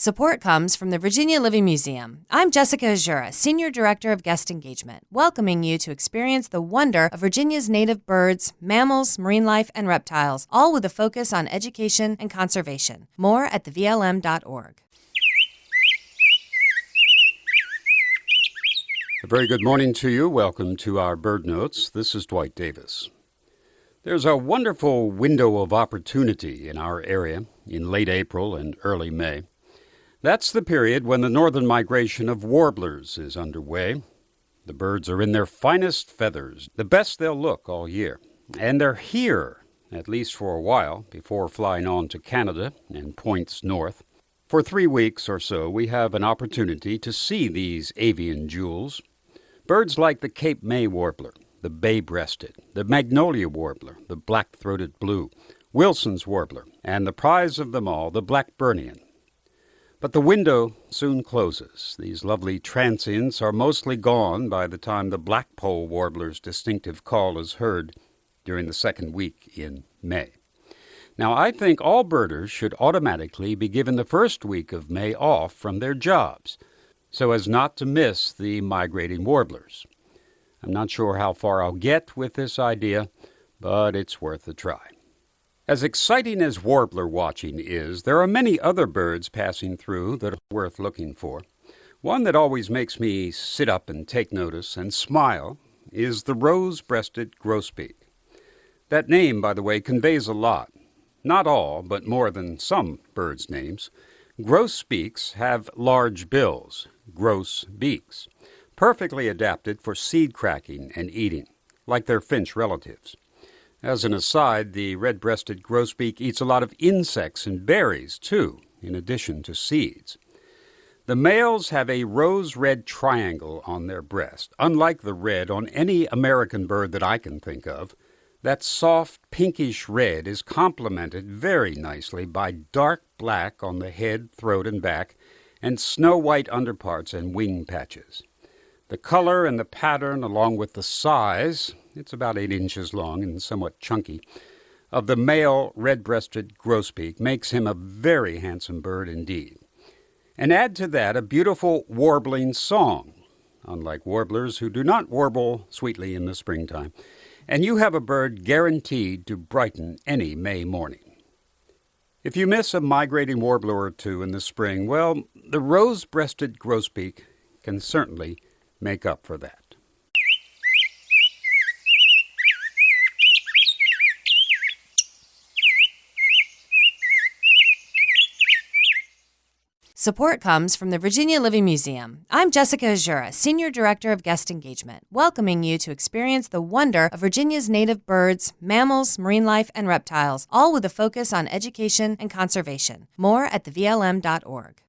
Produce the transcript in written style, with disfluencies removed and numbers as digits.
Support comes from the Virginia Living Museum. I'm Jessica Azura, Senior Director of Guest Engagement, welcoming you to experience the wonder of Virginia's native birds, mammals, marine life, and reptiles, all with a focus on education and conservation. More at thevlm.org. A very good morning to you. Welcome to our Bird Notes. This is Dwight Davis. There's a wonderful window of opportunity in our area in late April and early May. That's the period when the northern migration of warblers is underway. The birds are in their finest feathers, the best they'll look all year. And they're here, at least for a while, before flying on to Canada and points north. For 3 weeks or so, we have an opportunity to see these avian jewels. Birds like the Cape May warbler, the bay-breasted, the magnolia warbler, the black-throated blue, Wilson's warbler, and the prize of them all, the Blackburnian. But the window soon closes. These lovely transients are mostly gone by the time the blackpoll warbler's distinctive call is heard during the second week in May. Now, I think all birders should automatically be given the first week of May off from their jobs, so as not to miss the migrating warblers. I'm not sure how far I'll get with this idea, but it's worth a try. As exciting as warbler watching is, there are many other birds passing through that are worth looking for. One that always makes me sit up and take notice and smile is the Rose-breasted Grosbeak. That name, by the way, conveys a lot. Not all, but more than some birds' names. Grosbeaks have large bills, gross beaks, perfectly adapted for seed cracking and eating, like their finch relatives. As an aside, the red-breasted grosbeak eats a lot of insects and berries, too, in addition to seeds. The males have a rose-red triangle on their breast. Unlike the red on any American bird that I can think of, that soft pinkish red is complemented very nicely by dark black on the head, throat, and back, and snow-white underparts and wing patches. The color and the pattern, along with the size, it's about 8 inches long and somewhat chunky, of the male red-breasted grosbeak makes him a very handsome bird indeed. And add to that a beautiful warbling song, unlike warblers who do not warble sweetly in the springtime, and you have a bird guaranteed to brighten any May morning. If you miss a migrating warbler or two in the spring, well, the rose-breasted grosbeak can certainly make up for that. Support comes from the Virginia Living Museum. I'm Jessica Azura, Senior Director of Guest Engagement, welcoming you to experience the wonder of Virginia's native birds, mammals, marine life, and reptiles, all with a focus on education and conservation. More at thevlm.org.